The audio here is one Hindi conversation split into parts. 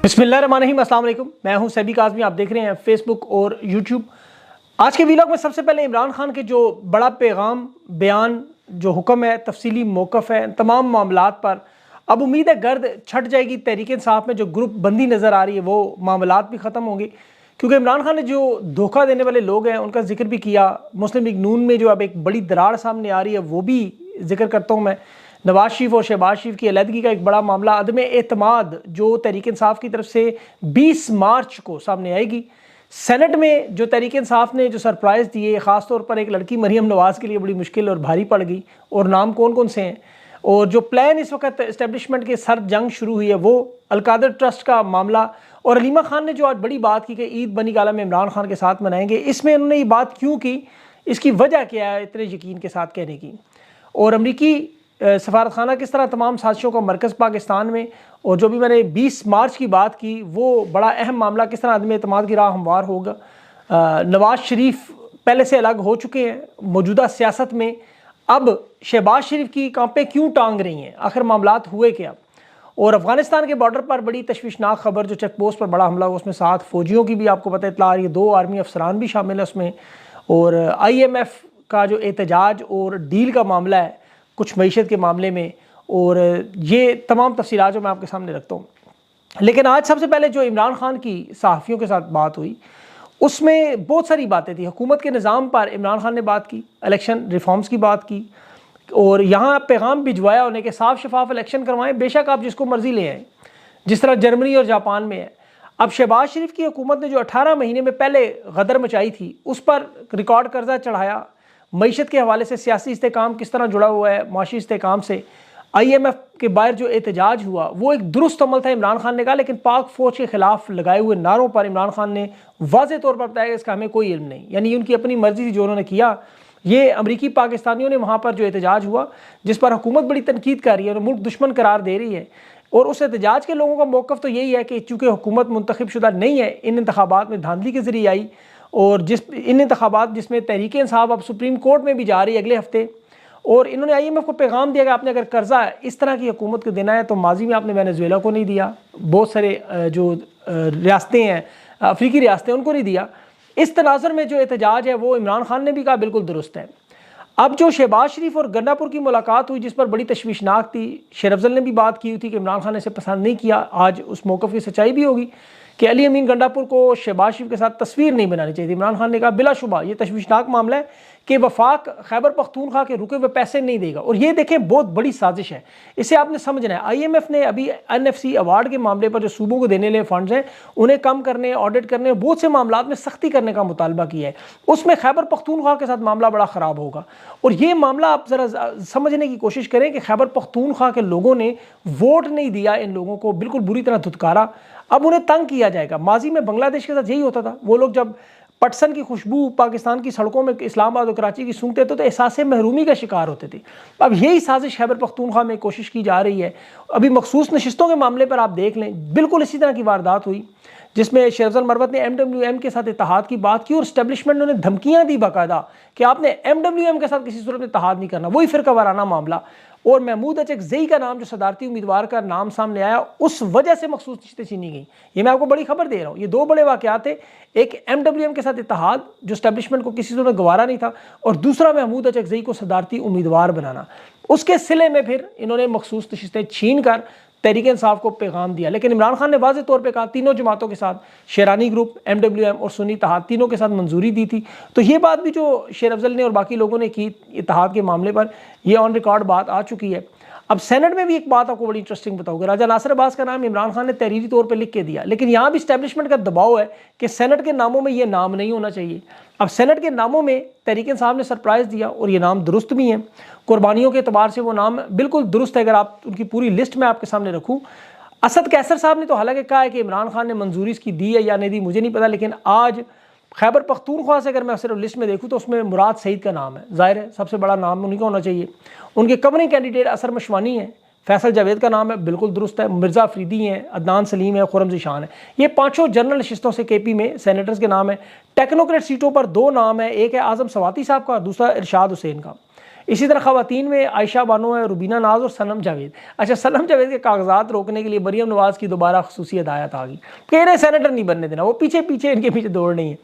बिस्मिल्लाहिर्रहमानिर्रहीम, अस्सलाम वालेकुम। मैं हूं सैबी काज़मी, आप देख रहे हैं फेसबुक और यूट्यूब। आज के वीलॉग में सबसे पहले इमरान खान के जो बड़ा पैगाम, बयान, जो हुक्म है, तफसीली मौक़िफ़ है तमाम मामलात पर। अब उम्मीद है गर्द छट जाएगी। तहरीक इंसाफ में जो ग्रुप बंदी नज़र आ रही है वो मामलात भी ख़त्म होंगे, क्योंकि इमरान खान ने जो धोखा देने वाले लोग हैं उनका जिक्र भी किया। मुस्लिम लीग नून में जो अब एक बड़ी दरार सामने आ रही है वो भी जिक्र करता हूँ मैं। नवाज शरीफ और शहबाज शरीफ की अलहदगी का एक बड़ा मामला, अदम एतमाद जो तहरीक इंसाफ की तरफ से 20 मार्च को सामने आएगी। सेनेट में जो तहरीक इंसाफ ने जो सरप्राइज़ दिए, ख़ास तौर पर एक लड़की मरीम नवाज़ के लिए बड़ी मुश्किल और भारी पड़ गई, और नाम कौन कौन से हैं। और जो प्लान इस वक्त इस्टेब्लिशमेंट के सर जंग शुरू हुई है वो अलकादर ट्रस्ट का मामला। और अलीमा खान ने जो आज बड़ी बात की कि ईद बनी गाला में इमरान खान के साथ मनाएंगे, इसमें उन्होंने ये बात क्यों की, इसकी वजह क्या है इतने यकीन के साथ कहने की। और अमरीकी सफारत खाना किस तरह तमाम साजिशों का मरकज़ पाकिस्तान में, और जो भी मैंने 20 मार्च की बात की वो बड़ा अहम मामला किस तरह आदम एतमाद की राह हमवार होगा। नवाज शरीफ पहले से अलग हो चुके हैं मौजूदा सियासत में, अब शहबाज शरीफ की कांपे क्यों टांग रही हैं, आखिर मामलात हुए क्या। और अफगानिस्तान के बॉर्डर पर बड़ी तशवीशनाक खबर, जो चेक पोस्ट पर बड़ा हमला हुआ उसमें 7 फौजियों की भी आपको पता इतला आ रही है, 2 आर्मी अफसरान भी शामिल है उसमें। और IMF का जो एहतजाज और डील का मामला है कुछ मईशत के मामले में, और ये तमाम तफसीलात जो मैं आपके सामने रखता हूँ। लेकिन आज सबसे पहले जो इमरान खान की सहाफ़ियों के साथ बात हुई उसमें बहुत सारी बातें थी। हुकूमत के निज़ाम पर इमरान खान ने बात की, इलेक्शन रिफॉर्म्स की बात की, और यहाँ पैगाम भिजवाया उन्हें कि साफ शफाफ इलेक्शन करवाएं, बेशक आप जिसको मर्जी ले आएँ, जिस तरह जर्मनी और जापान में है। अब शहबाज शरीफ की हुकूमत ने जो 18 महीने में पहले गदर मचाई थी उस पर रिकॉर्ड कर्जा चढ़ाया। मईशत के हवाले से सियासी इस्तेकाम किस तरह जुड़ा हुआ है माशी इस्तेकाम से। IMF के बाहर जो एहतजाज हुआ वो एक दुरुस्त अमल था, इमरान खान ने कहा, लेकिन पाक फ़ौज के खिलाफ लगाए हुए नारों पर इमरान खान ने वाज़े तौर पर बताया कि इसका हमें कोई इल्म नहीं, यानी उनकी अपनी मर्जी थी जो उन्होंने किया। ये अमरीकी पाकिस्तानियों ने वहाँ पर जो एहतजाज हुआ जिस पर हुकूमत बड़ी तनकीद कर रही है और मुल्क दुश्मन करार दे रही है, और उस एहतजाज के लोगों का मौक़िफ़ तो यही है कि चूँकि हुकूमत मुंतखब शुदा नहीं है, इन इंतखाबात में धांधली के ज़रिए आई, और इन इंतखाबात जिसमें तहरीक इंसाफ अब सुप्रीम कोर्ट में भी जा रही है अगले हफ्ते। और इन्होंने IMF को पैगाम दिया कि आपने अगर कर्जा इस तरह की हुकूमत को देना है तो माजी में आपने वेनेजुएला को नहीं दिया, बहुत सारे जो रियासतें हैं अफ्रीकी रियासतें उनको नहीं दिया। इस तनाज़ुर में जो एहतजाज है वो इमरान खान ने भी कहा बिल्कुल दुरुस्त है। अब जो शहबाज शरीफ और गन्नापुर की मुलाकात हुई जिस पर बड़ी तशवीशनाक थी, शेर अफजल ने भी बात की हुई थी कि इमरान खान ने इसे पसंद नहीं किया। आज उस मौक़िफ़ की सच्चाई भी होगी कि अली अमीन गंडापुर को शहबाज शरीफ के साथ तस्वीर नहीं बनानी चाहिए थी। इमरान खान ने कहा बिलाशुबा ये तशवीशनाक मामला है कि वफाक खैबर पख्तूनख्वा के रुके हुए पैसे नहीं देगा, और ये देखें बहुत बड़ी साजिश है, इसे आपने समझना है। IMF ने अभी NFC अवार्ड के मामले पर जो सूबों को देने वाले फंड्स हैं उन्हें कम करने, ऑडिट करने, बहुत से मामलात में सख्ती करने का मुतालबा किया है। उसमें खैबर पख्तूनख्वा के साथ मामला बड़ा ख़राब होगा। और ये मामला आप ज़रा समझने की कोशिश करें कि खैबर पख्तूनख्वा के लोगों ने वोट नहीं दिया, इन लोगों को बिल्कुल बुरी तरह धुतकारा, अब उन्हें तंग किया जाएगा। माजी में बांग्लादेश के साथ यही होता था, वो लोग जब पटसन की खुशबू पाकिस्तान की सड़कों में इस्लामाबाद और कराची की सूंघते थे तो एहसास महरूमी का शिकार होते थे। अब यही साजिश खैबर पख्तूनख्वा में कोशिश की जा रही है। अभी मखसूस नशिस्तों के मामले पर आप देख लें, बिल्कुल इसी तरह की वारदात हुई जिसमें शेर अफजल मरवत ने MWM के साथ इत्तेहाद की बात की और इस्टेब्लिशमेंट ने उन्हें धमकियां दी बाकायदा कि आपने MWM के साथ किसी सूरत में इत्तेहाद नहीं करना, वही फिरका वाराना मामला। और महमूद अचकज़ई का नाम जो सदारती उम्मीदवार का नाम सामने आया उस वजह से मखसूस नशिस्तें छीनी गई। ये मैं आपको बड़ी खबर दे रहा हूँ। ये 2 बड़े वाक़यात थे, एक MWM के साथ इत्तेहाद जो इस्टेब्लिशमेंट को किसी सूरत में गवारा नहीं था, और दूसरा महमूद अचकज़ई को सदारती उम्मीदवार बनाना। उसके सिले में फिर इन्होंने मखसूस नशिस्तें छीन कर तहरीक इंसाफ को पैगाम दिया। लेकिन इमरान खान ने वाज़े तौर पे कहा तीनों जमातों के साथ, शेरानी ग्रुप, MWM और सुन्नी इत्तेहाद, तीनों के साथ मंजूरी दी थी। तो ये बात भी जो शेर अफजल ने और बाकी लोगों ने की इत्तेहाद के मामले पर, यह ऑन रिकॉर्ड बात आ चुकी है। अब सेनेट में भी एक बात आपको बड़ी इंटरेस्टिंग बताऊंगा। राजा नासिर अब्बास का नाम इमरान खान ने तहरीरी तौर पर लिख के दिया, लेकिन यहाँ भी इस्टेब्लिशमेंट का दबाव है कि सेनेट के नामों में ये नाम नहीं होना चाहिए। अब सेनेट के नामों में तहरीक इंसाफ ने सरप्राइज़ दिया और ये नाम दुरुस्त भी हैं, कुर्बानियों के अतबार से वो नाम बिल्कुल दुरुस्त है। अगर आप उनकी पूरी लिस्ट में आपके सामने रखूँ, असद कैसर साहब ने तो हालांकि कहा है कि इमरान खान ने मंजूरी इसकी दी है या नहीं दी मुझे नहीं पता, लेकिन आज खैबर पख्तूनख्वा से अगर मैं सिर्फ लिस्ट में देखूँ तो उसमें मुराद सईद का नाम है। ज़ाहिर है सबसे बड़ा नाम उन्हीं का होना चाहिए। उनके कवरिंग कैंडिडेट असर मशवानी है, फैसल जावेद का नाम है, बिल्कुल दुरुस्त है, मिर्ज़ा अफरीदी हैं, अदनान सलीम है, खुरम ज़ीशान है। ये 5 जनरल नशिस्तों से KP में सेनेटर्स के नाम है। टेक्नोक्रेट सीटों पर 2 नाम है, एक है आज़म सवाती साहब का, दूसरा इरशाद हुसैन का। इसी तरह ख़वातीन में आयशा बानो है, रुबीना नाज और सनम जावेद। अच्छा, सनम जावेद के कागजात रोकने के लिए मरियम नवाज़ की दोबारा खसूसी हदायत आ गई कि इन्हें सेनेटर नहीं बनने देना, वो पीछे पीछे इनके पीछे दौड़ नहीं है।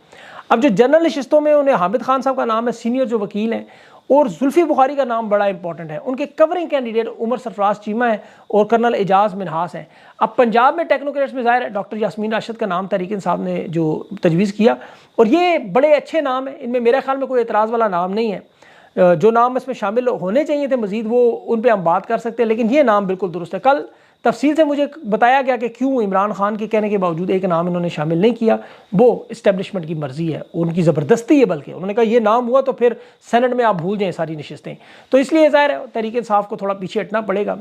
अब जो जनरल नशिस्तों में उन्हें हामिद खान साहब का नाम है, सीनियर जो वकील हैं, और जुल्फी बुखारी का नाम बड़ा इंपॉर्टेंट है। उनके कवरिंग कैंडिडेट उमर सरफराज चीमा है और कर्नल एजाज मिनहास हैं। अब पंजाब में टेक्नोक्रेट्स में ज़ाहिर है डॉक्टर यास्मीन राशिद का नाम तहरीक इंसाफ ने जो तजवीज़ किया, और ये बड़े अच्छे नाम हैं, इनमें मेरे ख्याल में कोई एतराज़ वाला नाम नहीं है। जो नाम इसमें शामिल होने चाहिए थे मज़ीद, वो उन पर हम बात कर सकते हैं, लेकिन ये नाम बिल्कुल दुरुस्त है। कल तफसील से मुझे बताया गया कि क्यों इमरान खान के कहने के बावजूद एक नाम इन्होंने शामिल नहीं किया। वो इस्टेब्लिशमेंट की मर्जी है, उनकी ज़बरदस्ती है, बल्कि उन्होंने कहा ये नाम हुआ तो फिर सेनेट में आप भूल जाएँ सारी नशिस्तें। तो इसलिए ज़ाहिर है तहरीक इंसाफ को थोड़ा पीछे हटना पड़ेगा।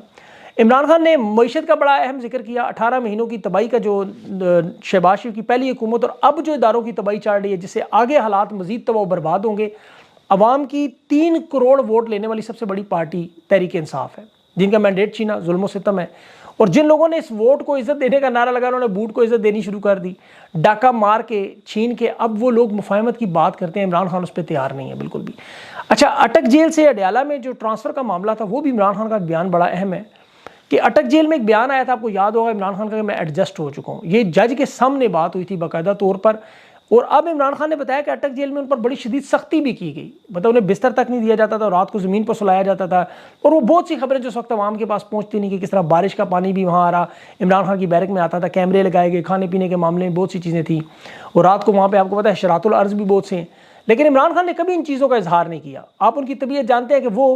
इमरान खान ने मईशत का बड़ा अहम जिक्र किया। 18 महीनों की तबाही का जो शहबाज शरीफ की पहली हुकूमत और अब जो इदारों की तबाही चल रही है, जिससे आगे हालात मज़ीद तबाह बर्बाद होंगे। अवाम की 3 करोड़ वोट लेने वाली सबसे बड़ी पार्टी तहरीक इंसाफ है, जिनका मैंडेट छीना जुल्म सितम है। और जिन लोगों ने इस वोट को इज्जत देने का नारा लगा, उन्होंने बूट को इज्जत देनी शुरू कर दी, डाका मार के छीन के। अब वो लोग मुफाहमत की बात करते हैं, इमरान खान उस पर तैयार नहीं है बिल्कुल भी। अच्छा, अटक जेल से अडयाला में जो ट्रांसफ़र का मामला था, वो भी इमरान खान का बयान बड़ा अहम है कि अटक जेल में एक बयान आया था, आपको याद होगा इमरान खान का, कि मैं एडजस्ट हो चुका हूँ। ये जज के सामने बात हुई थी बाकायदा तौर पर। और अब इमरान खान ने बताया कि अटक जेल में उन पर बड़ी शदीद सख्ती भी की गई, मतलब उन्हें बिस्तर तक नहीं दिया जाता था, रात को ज़मीन पर सुलाया जाता था। और वो बहुत सी खबरें जो उस वक्त आवाम के पास पहुंचती नहीं, कि किस तरह बारिश का पानी भी वहाँ आ रहा, इमरान खान की बैरक में आता था, कैमरे लगाए गए, खाने पीने के मामले में बहुत सी चीज़ें थी, और रात को वहाँ पर आपको पता है शरातुल अर्ज़ भी बहुत से हैं। लेकिन इमरान खान ने कभी इन चीज़ों का इजहार नहीं किया। आप उनकी तबीयत जानते हैं कि वो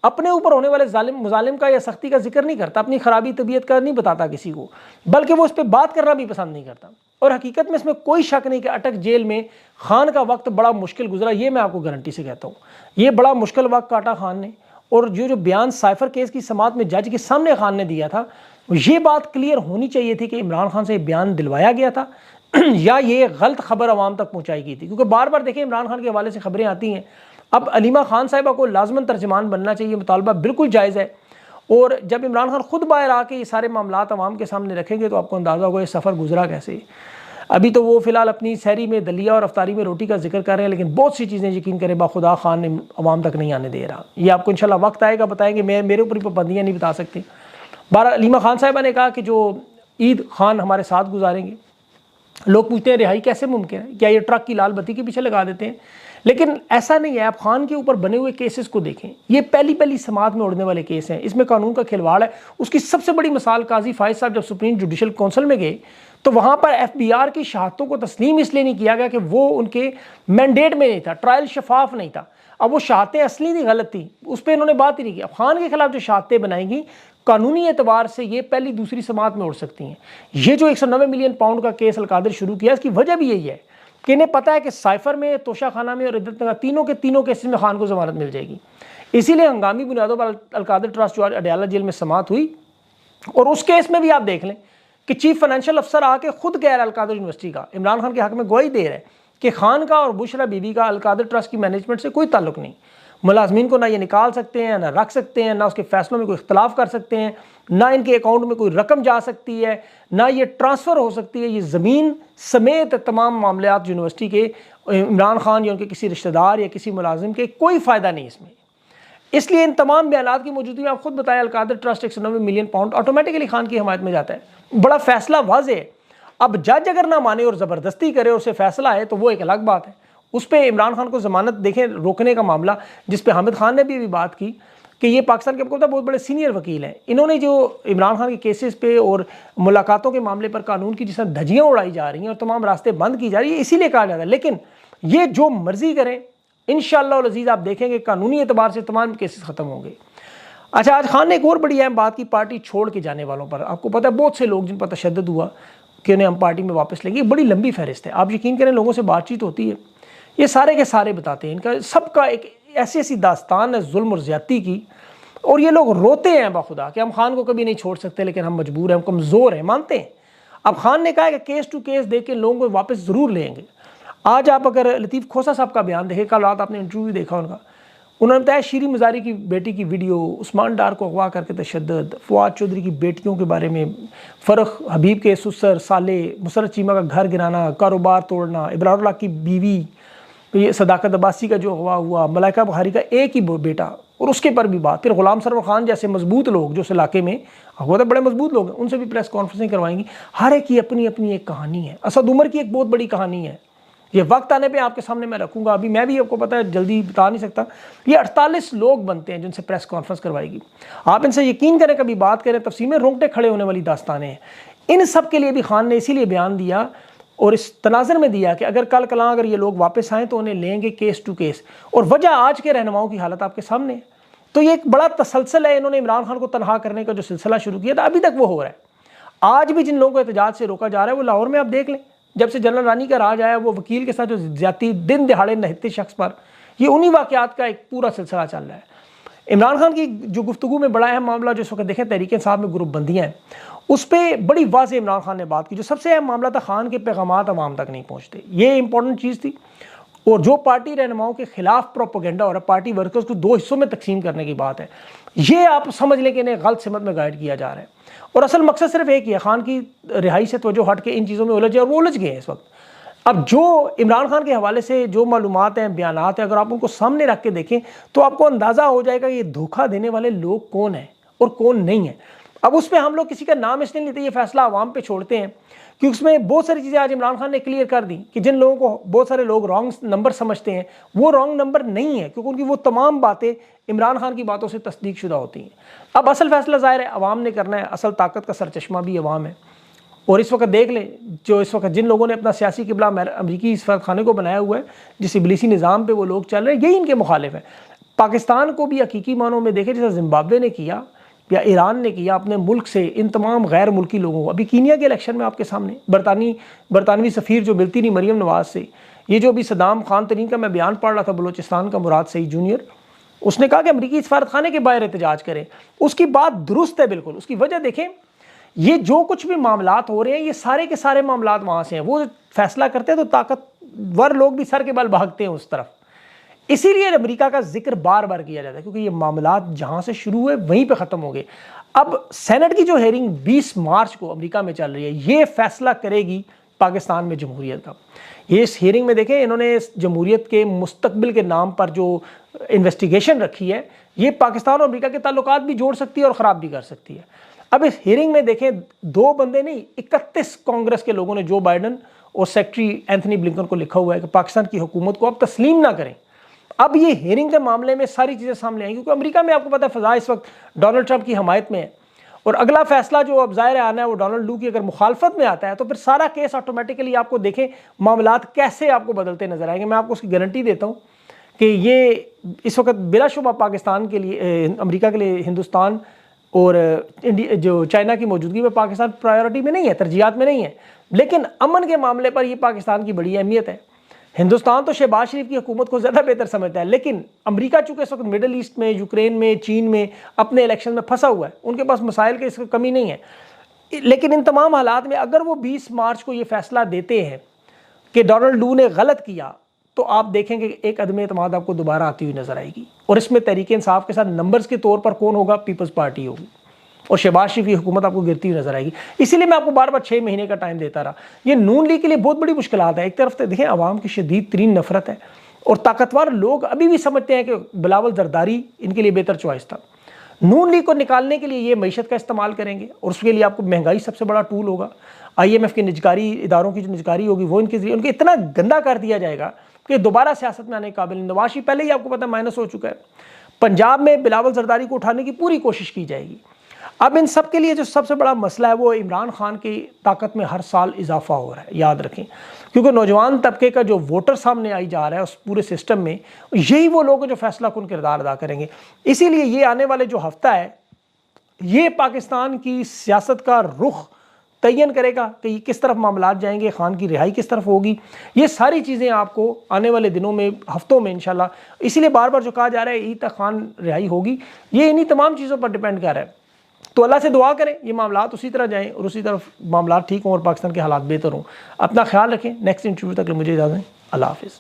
अपने ऊपर होने वाले मुजालिम का या सख्ती का जिक्र नहीं करता, अपनी खराबी तबीयत का नहीं बताता किसी को, बल्कि वो इस पर बात करना भी पसंद नहीं करता। और हकीकत में इसमें कोई शक नहीं कि अटक जेल में खान का वक्त बड़ा मुश्किल गुजरा, ये मैं आपको गारंटी से कहता हूँ। ये बड़ा मुश्किल वक्त काटा खान ने। और जो बयान साइफर केस की समाअत में जज के सामने खान ने दिया था, ये बात क्लियर होनी चाहिए थी कि इमरान खान से बयान दिलवाया गया था या ये गलत खबर आवाम तक पहुँचाई गई थी। क्योंकि बार बार देखें इमरान खान के हवाले से खबरें आती हैं। अब अलीमा खान साहिबा को लाजमन तर्जमान बनना चाहिए, मुतालबा बिल्कुल जायज़ है। और जब इमरान खान खुद बाहर आके ये सारे मामलात आवाम के सामने रखेंगे तो आपको अंदाज़ा होगा ये सफ़र गुजरा कैसे। अभी तो वो फ़िलहाल अपनी सहरी में दलिया और अफ्तारी में रोटी का जिक्र कर रहे हैं, लेकिन बहुत सी चीज़ें यकीन करें बाखुदा खान ने आवाम तक नहीं आने दे रहा। ये आपको इंशाल्लाह वक्त आएगा बताएंगे, मैं मेरे ऊपर पाबंदियाँ नहीं बता सकती। बारह अलीमा खान साहिबा ने कहा कि जो ईद खान हमारे साथ गुजारेंगे। लोग पूछते हैं रिहाई कैसे मुमकिन है, क्या ये ट्रक की लाल बत्ती के पीछे लगा देते हैं? लेकिन ऐसा नहीं है। आप खान के ऊपर बने हुए केसेस को देखें, ये पहली समाअत में उड़ने वाले केस हैं, इसमें कानून का खिलवाड़ है। उसकी सबसे बड़ी मिसाल काजी फायद साहब जब सुप्रीम जुडिशल काउंसिल में गए तो वहाँ पर FBR की शहादतों को तस्लीम इसलिए नहीं किया गया कि वो उनके मैंडेट में नहीं था, ट्रायल शफाफ नहीं था। अब वो शहादतें असली थी, गलत थी, उस पर इन्होंने बात ही नहीं की। अब खान के खिलाफ जो शहादतें बनाएंगी कानूनी एतबार से ये पहली दूसरी समाअत में उड़ सकती हैं। ये जो 190 मिलियन पाउंड का केस अलकादिर शुरू किया, इसकी वजह भी यही है कि इन्हें पता है कि साइफर में, तोशा खाना में और इद्दत नगर तीनों के तीनों केसेस में खान को जमानत मिल जाएगी। इसीलिए हंगामी बुनियादों पर अलकादिर ट्रस्ट जो अडयाला जेल में समाअत हुई, और उस केस में भी आप देख लें कि चीफ फाइनेंशियल अफसर आके खुद कह रहा है अलकादिर यूनिवर्सिटी का, इमरान खान के हक में गवाही दे रहा है कि खान का और बुशरा बीबी का अलकादिर ट्रस्ट की मैनेजमेंट से कोई ताल्लुक नहीं। मुलाजमीन को ना ये निकाल सकते हैं, ना रख सकते हैं, ना उसके फैसलों में कोई इख्तलाफ कर सकते हैं, ना इनके अकाउंट में कोई रकम जा सकती है, ना ये ट्रांसफ़र हो सकती है। ये ज़मीन समेत तमाम मामलात यूनिवर्सिटी के, इमरान खान या उनके किसी रिश्तेदार या किसी मुलाजिम के कोई फ़ायदा नहीं इसमें। इसलिए इन तमाम बयानात की मौजूदगी में आप खुद बताएं, Al-Qadir trust 190 million pound automatically Khan की हमायत में जाता है। बड़ा फैसला वाज़ेह है। अब जज अगर ना माने और ज़बरदस्ती करे और उसे फैसला है तो वो एक अलग बात है। उस पर इमरान खान को ज़मानत देखें रोकने का मामला, जिस पे हामिद खान ने भी बात की कि ये पाकिस्तान के आपको बहुत बड़े सीनियर वकील हैं, इन्होंने जो इमरान खान के केसेस पे और मुलाकातों के मामले पर कानून की जिस तरह धज्जियाँ उड़ाई जा रही हैं और तमाम रास्ते बंद की जा रही है, इसीलिए कहा जाता है। लेकिन ये जो मर्जी करें, इंशाअल्लाह अज़ीज़ आप देखेंगे कानूनी एतबार से तमाम केसेस ख़त्म होंगे। अच्छा, आज खान ने एक और बड़ी अहम बात की, पार्टी छोड़ के जाने वालों पर। आपको पता है बहुत से लोग जिन पर तशद्दुद हुआ कि उन्हें हम पार्टी में वापस लेंगे, बड़ी लंबी फहरिस्त है। आप यकीन करें, लोगों से बातचीत होती है, ये सारे के सारे बताते हैं, इनका सबका एक ऐसी ऐसी दास्तान है जुल्म और ज़्यादती की, और ये लोग रोते हैं बाखुदा कि हम खान को कभी नहीं छोड़ सकते, लेकिन हम मजबूर हैं, हम कमज़ोर हैं, मानते हैं। अब खान ने कहा है कि केस टू केस देख के लोगों को वापस ज़रूर लेंगे। आज आप अगर लतीफ़ खोसा साहब का बयान देखें, कल रात आपने इंटरव्यू देखा उनका, उन्होंने बताया शीरी मज़ारी की बेटी की वीडियो, उस्मान डार को अगवा करके तशद्दुद, फवाद चौधरी की बेटियों के बारे में, फ़रख हबीब के सुसर साले, मुसरत चीमा का घर गिराना, कारोबार तोड़ना, इब्रारुल्लाह की बीवी, ये सदाकत अब्बासी का जो अगवा हुआ, मलाइका बुखारी का एक ही बेटा और उसके पर भी बात, फिर गुलाम सरवर खान जैसे मजबूत लोग जो इस इलाके में वो तो बड़े मजबूत लोग हैं, उनसे भी प्रेस कॉन्फ्रेंसिंग करवाएंगी। हर एक की अपनी अपनी एक कहानी है। असद उमर की एक बहुत बड़ी कहानी है, ये वक्त आने पे आपके सामने मैं रखूंगा, अभी मैं भी आपको पता है जल्दी बता नहीं सकता। ये 48 लोग बनते हैं जिनसे प्रेस कॉन्फ्रेंस करवाएगी। आप इनसे यकीन करें, कभी बात करें, तफसील में रोंगटे खड़े होने वाली दास्तानें हैं। इन सब के लिए भी खान ने इसीलिए बयान दिया और इस तनाज़र में दिया कि अगर कल कलां अगर ये लोग वापस आएँ तो उन्हें लेंगे केस टू केस। और वजह आज के रहनुमाओं की हालत आपके सामने है। तो ये एक बड़ा तसलसल है, इन्होंने इमरान खान को तनहा करने का जो सिलसिला शुरू किया था अभी तक वो हो रहा है। आज भी जिन लोगों को एहतजाज से रोका जा रहा है वो लाहौर में आप देख लें, जब से जनरल रानी का राज आया, वो वकील के साथ जो ज्यादती दिन दिहाड़े नहते शख्स पर, ये उन्हीं वाक़यात का एक पूरा सिलसिला चल रहा है। इमरान खान की जो गुफ्तगू में बड़ा अहम मामला जो इस वक्त देखें तहरीक इंसाफ में ग्रुप बंदियाँ हैं, उस पर बड़ी वाज़ेह इमरान खान ने बात की। जो सबसे अहम मामला था, खान के पैगामात अवाम तक नहीं पहुँचते, ये इंपॉर्टेंट चीज़ थी। और जो पार्टी रहनुमाओं के खिलाफ प्रोपोगेंडा और पार्टी वर्कर्स को दो हिस्सों में तकसीम करने की बात है, ये आप समझ लें कि इन्हें गलत सिमत में गाइड किया जा रहा है। और असल मकसद सिर्फ एक ही है, खान की रिहाई से तवज्जो हट के इन चीज़ों में उलझे, और वो उलझ गए हैं इस वक्त। अब जो इमरान खान के हवाले से जो मालूमात हैं, बयानात हैं, अगर आप उनको सामने रख के देखें तो आपको अंदाज़ा हो जाएगा ये धोखा देने वाले लोग कौन हैं और कौन नहीं है। अब उस पर हम लोग किसी का नाम इसलिए लेते, ये फैसला आवाम पे छोड़ते हैं, क्योंकि उसमें बहुत सारी चीज़ें आज इमरान खान ने क्लियर कर दी कि जिन लोगों को बहुत सारे लोग रॉन्ग नंबर समझते हैं वो रॉन्ग नंबर नहीं है, क्योंकि उनकी वो तमाम बातें इमरान खान की बातों से तस्दीक शुदा होती हैं। अब असल फैसला ज़ाहिर है अवाम ने करना है, असल ताकत का सरचश्मा भी अवाम है। और इस वक्त देख लें, जो इस वक्त जिन लोगों ने अपना सियासी किबला अमरीकी सफारत खाने को बनाया हुआ है, जिस इबलीसी निज़ाम पे वो लोग चल रहे हैं, यही इनके मुखालिफ है। पाकिस्तान को भी हकीकी मानों में देखें, जैसे जिम्बाब्वे ने किया या ईरान ने किया, अपने मुल्क से इन तमाम गैर मुल्की लोगों को, अभी कीनिया के इलेक्शन में आपके सामने बरतानवी सफ़ीर जो मिलती नहीं मरियम नवाज से, ये जो अभी सदाम खान तरीन का मैं बयान पढ़ रहा था, बलोचिस्तान का मुराद सईद जूनियर, उसने कहा कि अमरीकी सफारत खाने के बाहर एहतजाज करें। उसकी बात दुरुस्त है बिल्कुल। उसकी वजह देखें, ये जो कुछ भी मामलात हो रहे हैं, ये सारे के सारे मामलात वहाँ से हैं। वो फैसला करते हैं तो ताकतवर लोग भी सर के बल भागते हैं उस तरफ। इसीलिए अमेरिका का जिक्र बार बार किया जाता है, क्योंकि ये मामलात जहाँ से शुरू हुए वहीं पे ख़त्म हो गए। अब सेनेट की जो हेयरिंग 20 मार्च को अमेरिका में चल रही है, ये फैसला करेगी पाकिस्तान में जमहूरियत का। ये इस हेयरिंग में देखें, इन्होंने जमहूरियत के मुस्तकबिल के नाम पर जो इन्वेस्टिगेशन रखी है, ये पाकिस्तान और अमेरिका के ताल्लुकात भी जोड़ सकती है और ख़राब भी कर सकती है। अब इस हियरिंग में देखें, 2 बंदे नहीं, 31 कांग्रेस के लोगों ने जो बाइडन और सेक्रेटरी एंथनी ब्लिंकन को लिखा हुआ है कि पाकिस्तान की हुकूमत को अब तस्लीम ना करें। अब ये हियरिंग के मामले में सारी चीज़ें सामने आएंगी, क्योंकि अमेरिका में आपको पता है फ़ज़ा इस वक्त डोनाल्ड ट्रंप की हमायत में है, और अगला फैसला जो अब ज़ाहिर आना है वो डोनाल्ड लू की अगर मुखालफत में आता है, तो फिर सारा केस ऑटोमेटिकली आपको देखें मामलात कैसे आपको बदलते नजर आएंगे। मैं आपको उसकी गारंटी देता हूँ कि ये इस वक्त बिलाशुबा पाकिस्तान के लिए, अमेरिका के लिए हिंदुस्तान और इंडिया जो चाइना की मौजूदगी में पाकिस्तान प्रायोरिटी में नहीं है, तरजीहात में नहीं है, लेकिन अमन के मामले पर ये पाकिस्तान की बड़ी अहमियत है। हिंदुस्तान तो शहबाज शरीफ की हुकूमत को ज़्यादा बेहतर समझता है, लेकिन अमेरिका चूँकि इस वक्त मिडल ईस्ट में, यूक्रेन में, चीन में अपने इलेक्शन में फंसा हुआ है, उनके पास मसाइल की इसकी कमी नहीं है। लेकिन इन तमाम हालात में अगर वो 20 मार्च को ये फैसला देते हैं कि डोनाल्ड लू ने गलत किया, तो आप देखेंगे एक अदम एतमाद आपको दोबारा आती हुई नजर आएगी। और इसमें तहरीक इंसाफ के साथ नंबर्स के तौर पर कौन होगा? पीपल्स पार्टी होगी, और शहबाज शरीफ की हुकूमत आपको गिरती हुई नजर आएगी। इसीलिए मैं आपको बार बार 6 महीने का टाइम देता रहा। ये नून लीग के लिए बहुत बड़ी मुश्किलात है। एक तरफ तो देखें आवाम की शदीद तरीन नफरत है, और ताकतवर लोग अभी भी समझते हैं कि बिलावल जरदारी इनके लिए बेहतर चॉइस था। नून लीग को निकालने के लिए ये मईशत का इस्तेमाल करेंगे, और उसके लिए आपको महंगाई सबसे बड़ा टूल होगा। IMF के निजकारी इदारों की जो निजकारी होगी वो इनके जरिए उनके इतना गंदा कर दिया जाएगा कि दोबारा सियासत में आने के काबिल। नवाज शरीफ पहले ही आपको पता माइनस हो चुका है। पंजाब में बिलावल जरदारी को उठाने की पूरी कोशिश की जाएगी। अब इन सब के लिए जो सबसे बड़ा मसला है वो इमरान खान की ताकत में हर साल इजाफा हो रहा है, याद रखें, क्योंकि नौजवान तबके का जो वोटर सामने आई जा रहा है उस पूरे सिस्टम में, यही वो लोग जो फैसला कुन किरदार अदा करेंगे। इसीलिए ये आने वाले जो हफ्ता है, ये पाकिस्तान की सियासत का रुख तयन करेगा कि किस तरफ मामलात जाएंगे, खान की रिहाई किस तरफ होगी। ये सारी चीज़ें आपको आने वाले दिनों में, हफ्तों में इंशाल्लाह, इसीलिए बार बार जो कहा जा रहा है ईद तक खान रिहाई होगी, ये इन्हीं तमाम चीज़ों पर डिपेंड कर रहा है। तो अल्लाह से दुआ करें ये मामलात उसी तरह जाएं और उसी तरफ मामलात ठीक हों और पाकिस्तान के हालात बेहतर हों। अपना ख्याल रखें। नेक्स्ट इंटरव्यू तक मुझे इजाज़त दें। अल्लाह हाफ़िज़।